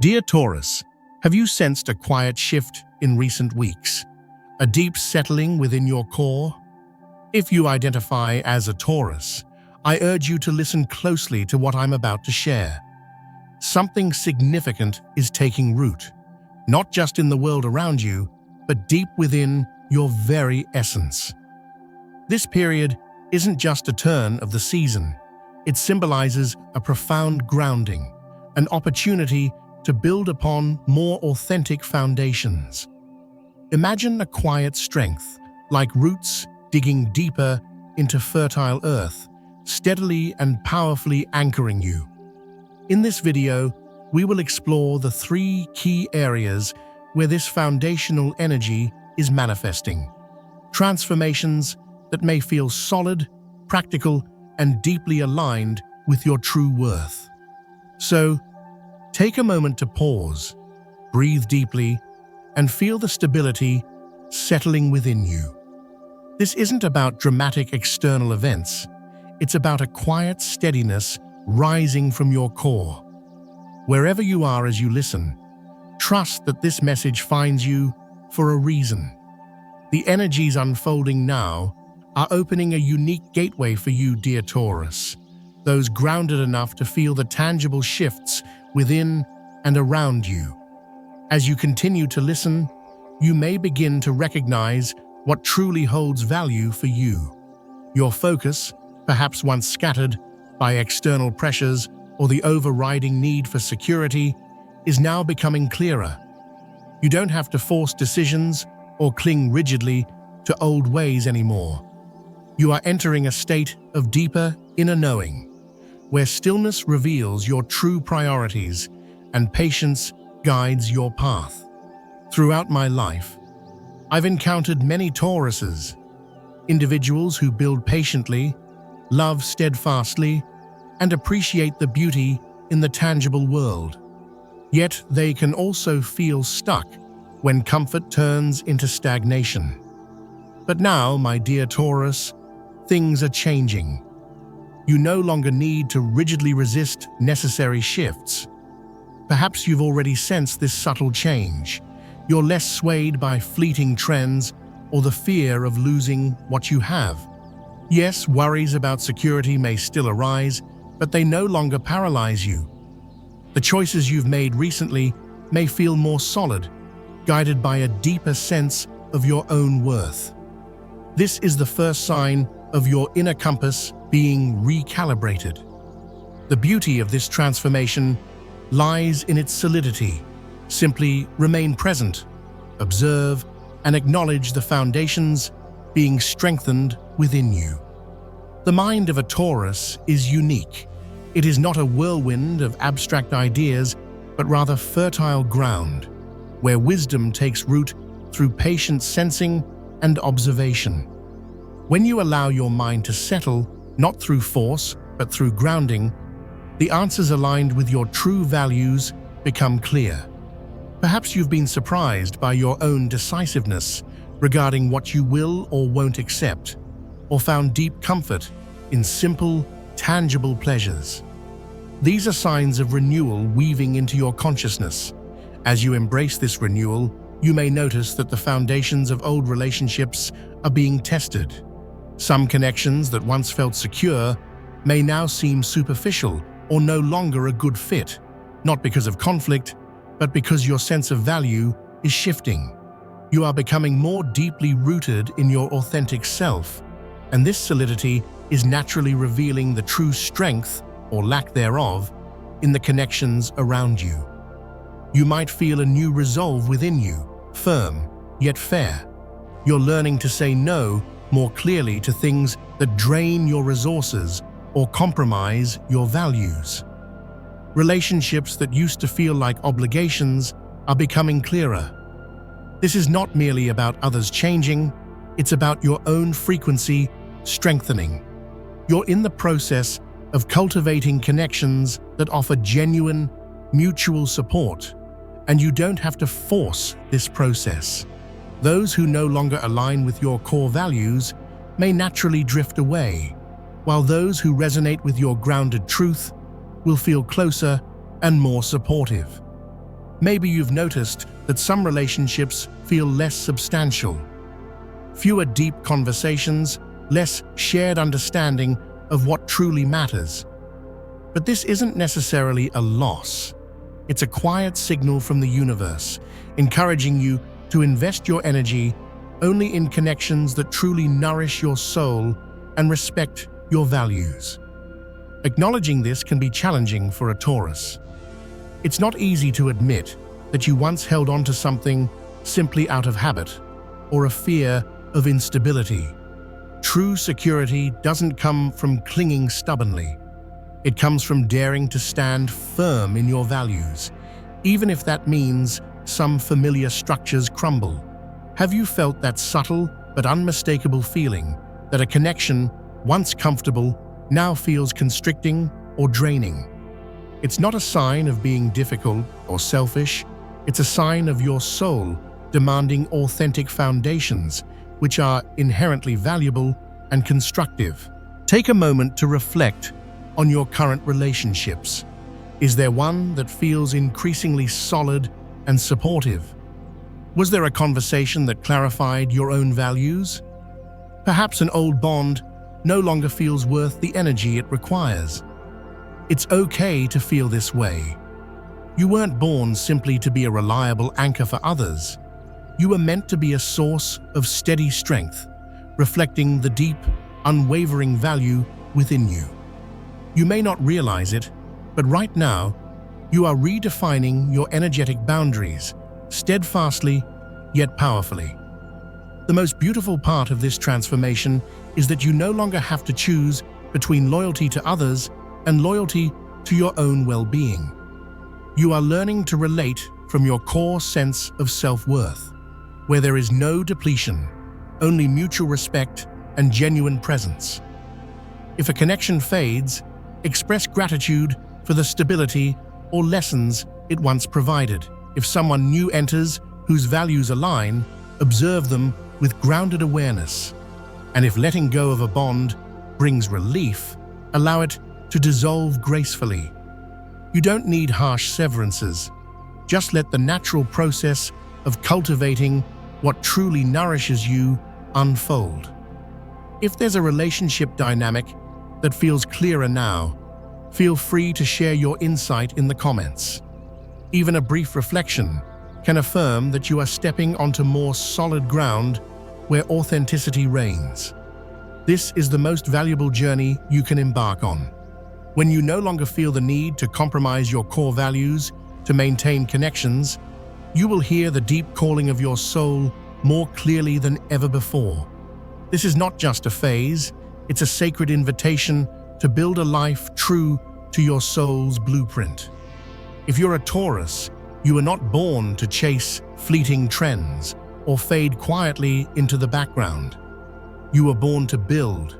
Dear Taurus, have you sensed a quiet shift in recent weeks? A deep settling within your core? If you identify as a Taurus, I urge you to listen closely to what I'm about to share. Something significant is taking root, not just in the world around you, but deep within your very essence. This period isn't just a turn of the season. It symbolizes a profound grounding, an opportunity to build upon more authentic foundations. Imagine a quiet strength, like roots digging deeper into fertile earth, steadily and powerfully anchoring you. In this video, we will explore the 3 key areas where this foundational energy is manifesting. Transformations that may feel solid, practical, and deeply aligned with your true worth. So, take a moment to pause, breathe deeply, and feel the stability settling within you. This isn't about dramatic external events. It's about a quiet steadiness rising from your core. Wherever you are as you listen, trust that this message finds you for a reason. The energies unfolding now are opening a unique gateway for you, dear Taurus, those grounded enough to feel the tangible shifts within and around you. As you continue to listen, you may begin to recognize what truly holds value for you. Your focus, perhaps once scattered by external pressures or the overriding need for security, is now becoming clearer. You don't have to force decisions or cling rigidly to old ways anymore. You are entering a state of deeper inner knowing, where stillness reveals your true priorities and patience guides your path. Throughout my life, I've encountered many Tauruses, individuals who build patiently, love steadfastly, and appreciate the beauty in the tangible world. Yet they can also feel stuck when comfort turns into stagnation. But now, my dear Taurus, things are changing. You no longer need to rigidly resist necessary shifts. Perhaps you've already sensed this subtle change. You're less swayed by fleeting trends or the fear of losing what you have. Yes, worries about security may still arise, but they no longer paralyze you. The choices you've made recently may feel more solid, guided by a deeper sense of your own worth. This is the first sign of your inner compass being recalibrated. The beauty of this transformation lies in its solidity. Simply remain present, observe, and acknowledge the foundations being strengthened within you. The mind of a Taurus is unique. It is not a whirlwind of abstract ideas, but rather fertile ground, where wisdom takes root through patient sensing and observation. When you allow your mind to settle, not through force, but through grounding, the answers aligned with your true values become clear. Perhaps you've been surprised by your own decisiveness regarding what you will or won't accept, or found deep comfort in simple, tangible pleasures. These are signs of renewal weaving into your consciousness. As you embrace this renewal, you may notice that the foundations of old relationships are being tested. Some connections that once felt secure may now seem superficial or no longer a good fit, not because of conflict, but because your sense of value is shifting. You are becoming more deeply rooted in your authentic self, and this solidity is naturally revealing the true strength, or lack thereof, in the connections around you. You might feel a new resolve within you, firm, yet fair. You're learning to say no more clearly to things that drain your resources or compromise your values. Relationships that used to feel like obligations are becoming clearer. This is not merely about others changing, it's about your own frequency strengthening. You're in the process of cultivating connections that offer genuine, mutual support, and you don't have to force this process. Those who no longer align with your core values may naturally drift away, while those who resonate with your grounded truth will feel closer and more supportive. Maybe you've noticed that some relationships feel less substantial. Fewer deep conversations, less shared understanding of what truly matters. But this isn't necessarily a loss. It's a quiet signal from the universe, encouraging you to invest your energy only in connections that truly nourish your soul and respect your values. Acknowledging this can be challenging for a Taurus. It's not easy to admit that you once held on to something simply out of habit or a fear of instability. True security doesn't come from clinging stubbornly. It comes from daring to stand firm in your values, even if that means some familiar structures crumble. Have you felt that subtle but unmistakable feeling that a connection, once comfortable, now feels constricting or draining? It's not a sign of being difficult or selfish. It's a sign of your soul demanding authentic foundations, which are inherently valuable and constructive. Take a moment to reflect on your current relationships. Is there one that feels increasingly solid and supportive? Was there a conversation that clarified your own values? Perhaps an old bond no longer feels worth the energy it requires. It's okay to feel this way. You weren't born simply to be a reliable anchor for others. You were meant to be a source of steady strength, reflecting the deep, unwavering value within you. You may not realize it, but right now, you are redefining your energetic boundaries, steadfastly yet powerfully. The most beautiful part of this transformation is that you no longer have to choose between loyalty to others and loyalty to your own well-being. You are learning to relate from your core sense of self-worth, where there is no depletion, only mutual respect and genuine presence. If a connection fades, express gratitude for the stability or lessons it once provided. If someone new enters whose values align, observe them with grounded awareness. And if letting go of a bond brings relief, allow it to dissolve gracefully. You don't need harsh severances. Just let the natural process of cultivating what truly nourishes you unfold. If there's a relationship dynamic that feels clearer now, feel free to share your insight in the comments. Even a brief reflection can affirm that you are stepping onto more solid ground where authenticity reigns. This is the most valuable journey you can embark on. When you no longer feel the need to compromise your core values to maintain connections, you will hear the deep calling of your soul more clearly than ever before. This is not just a phase, it's a sacred invitation to build a life true to your soul's blueprint. If you're a Taurus, you were not born to chase fleeting trends or fade quietly into the background. You were born to build,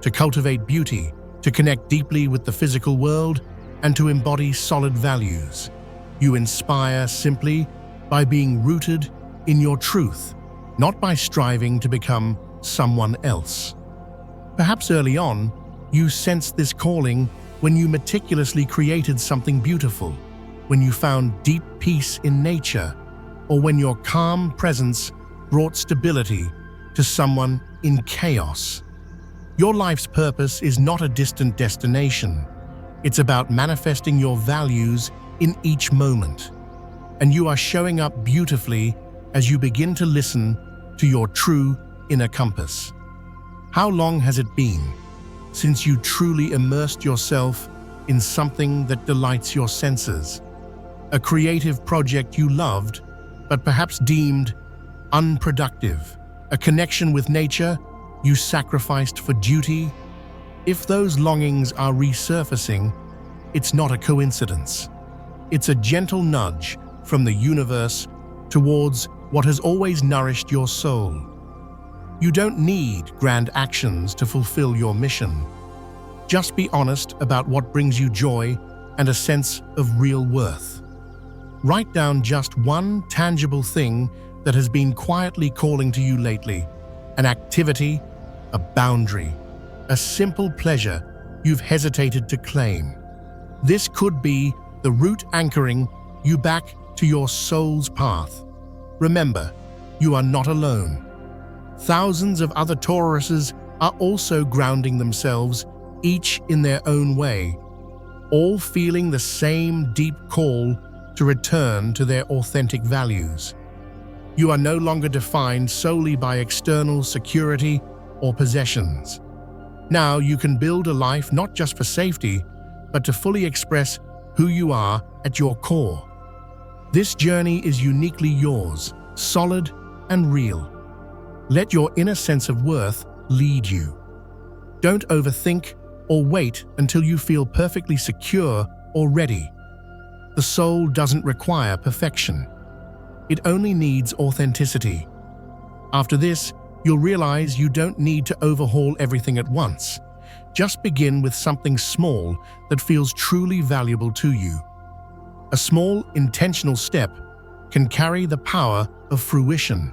to cultivate beauty, to connect deeply with the physical world, and to embody solid values. You inspire simply by being rooted in your truth, not by striving to become someone else. Perhaps early on, you sensed this calling when you meticulously created something beautiful, when you found deep peace in nature, or when your calm presence brought stability to someone in chaos. Your life's purpose is not a distant destination. It's about manifesting your values in each moment. And you are showing up beautifully as you begin to listen to your true inner compass. How long has it been since you truly immersed yourself in something that delights your senses? A creative project you loved, but perhaps deemed unproductive. A connection with nature you sacrificed for duty. If those longings are resurfacing, it's not a coincidence. It's a gentle nudge from the universe towards what has always nourished your soul. You don't need grand actions to fulfill your mission. Just be honest about what brings you joy and a sense of real worth. Write down just one tangible thing that has been quietly calling to you lately. An activity, a boundary, a simple pleasure you've hesitated to claim. This could be the root anchoring you back to your soul's path. Remember, you are not alone. Thousands of other Tauruses are also grounding themselves, each in their own way, all feeling the same deep call to return to their authentic values. You are no longer defined solely by external security or possessions. Now you can build a life not just for safety, but to fully express who you are at your core. This journey is uniquely yours, solid and real. Let your inner sense of worth lead you. Don't overthink or wait until you feel perfectly secure or ready. The soul doesn't require perfection. It only needs authenticity. After this, you'll realize you don't need to overhaul everything at once. Just begin with something small that feels truly valuable to you. A small, intentional step can carry the power of fruition.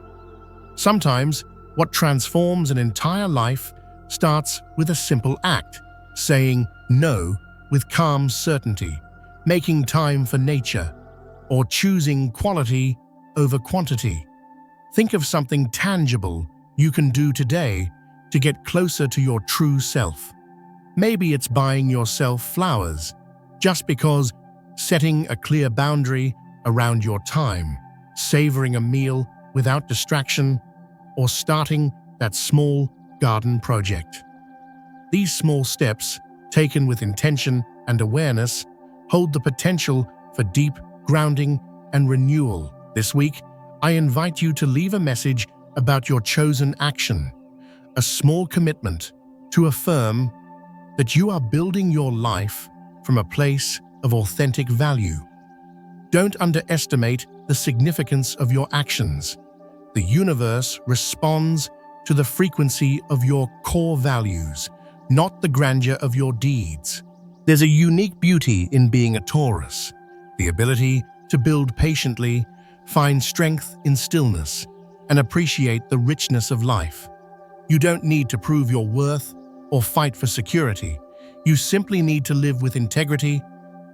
Sometimes, what transforms an entire life starts with a simple act, saying no with calm certainty, making time for nature, or choosing quality over quantity. Think of something tangible you can do today to get closer to your true self. Maybe it's buying yourself flowers, just because, setting a clear boundary around your time, savoring a meal without distraction, or starting that small garden project. These small steps, taken with intention and awareness, hold the potential for deep grounding and renewal. This week, I invite you to leave a message about your chosen action, a small commitment to affirm that you are building your life from a place of authentic value. Don't underestimate the significance of your actions. The universe responds to the frequency of your core values, not the grandeur of your deeds. There's a unique beauty in being a Taurus, the ability to build patiently, find strength in stillness, and appreciate the richness of life. You don't need to prove your worth or fight for security. You simply need to live with integrity,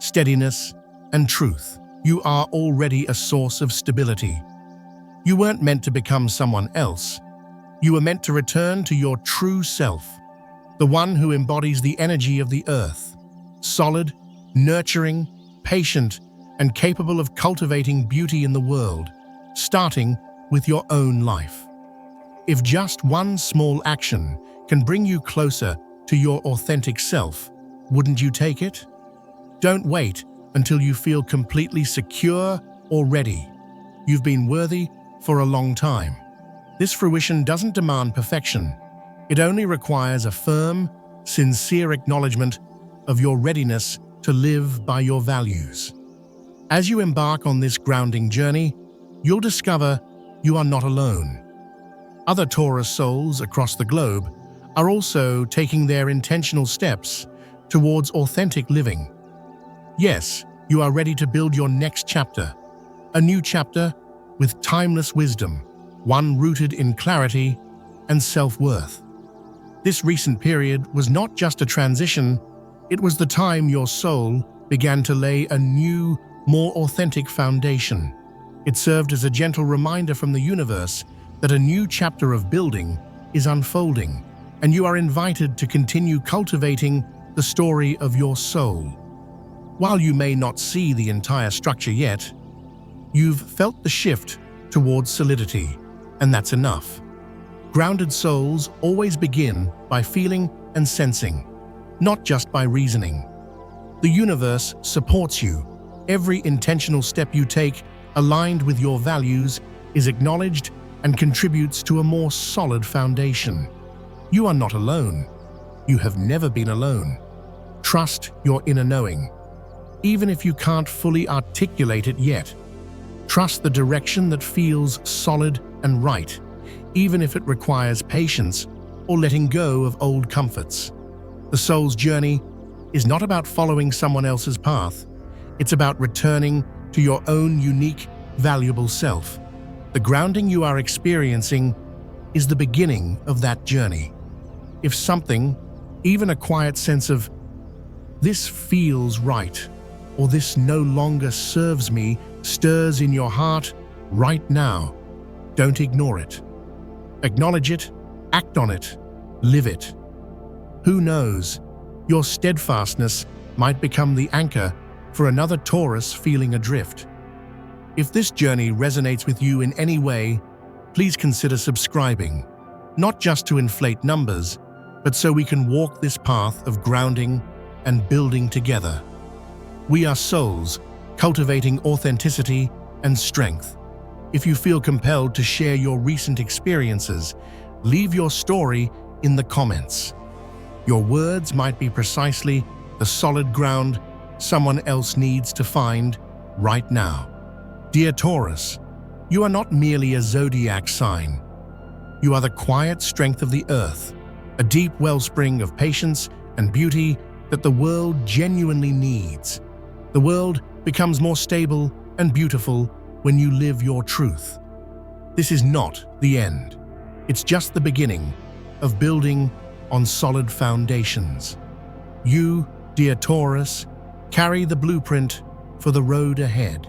steadiness, and truth. You are already a source of stability. You weren't meant to become someone else. You were meant to return to your true self, the one who embodies the energy of the earth, solid, nurturing, patient, and capable of cultivating beauty in the world, starting with your own life. If just one small action can bring you closer to your authentic self, wouldn't you take it? Don't wait until you feel completely secure or ready. You've been worthy for a long time. This fruition doesn't demand perfection. It only requires a firm, sincere acknowledgement of your readiness to live by your values. As you embark on this grounding journey, you'll discover you are not alone. Other Taurus souls across the globe are also taking their intentional steps towards authentic living. Yes, you are ready to build your next chapter, a new chapter with timeless wisdom, one rooted in clarity and self-worth. This recent period was not just a transition, it was the time your soul began to lay a new, more authentic foundation. It served as a gentle reminder from the universe that a new chapter of building is unfolding, and you are invited to continue cultivating the story of your soul. While you may not see the entire structure yet, you've felt the shift towards solidity, and that's enough. Grounded souls always begin by feeling and sensing, not just by reasoning. The universe supports you. Every intentional step you take, aligned with your values, is acknowledged and contributes to a more solid foundation. You are not alone. You have never been alone. Trust your inner knowing. Even if you can't fully articulate it yet, trust the direction that feels solid and right, even if it requires patience or letting go of old comforts. The soul's journey is not about following someone else's path. It's about returning to your own unique, valuable self. The grounding you are experiencing is the beginning of that journey. If something, even a quiet sense of, "This feels right," or "This no longer serves me," stirs in your heart right now, don't ignore it. Acknowledge it, act on it, live it. Who knows, your steadfastness might become the anchor for another Taurus feeling adrift. If this journey resonates with you in any way, please consider subscribing, not just to inflate numbers, but so we can walk this path of grounding and building together. We are souls, cultivating authenticity and strength. If you feel compelled to share your recent experiences, leave your story in the comments. Your words might be precisely the solid ground someone else needs to find right now. Dear Taurus, you are not merely a zodiac sign. You are the quiet strength of the earth, a deep wellspring of patience and beauty that the world genuinely needs. The world becomes more stable and beautiful when you live your truth. This is not the end. It's just the beginning of building on solid foundations. You, dear Taurus, carry the blueprint for the road ahead.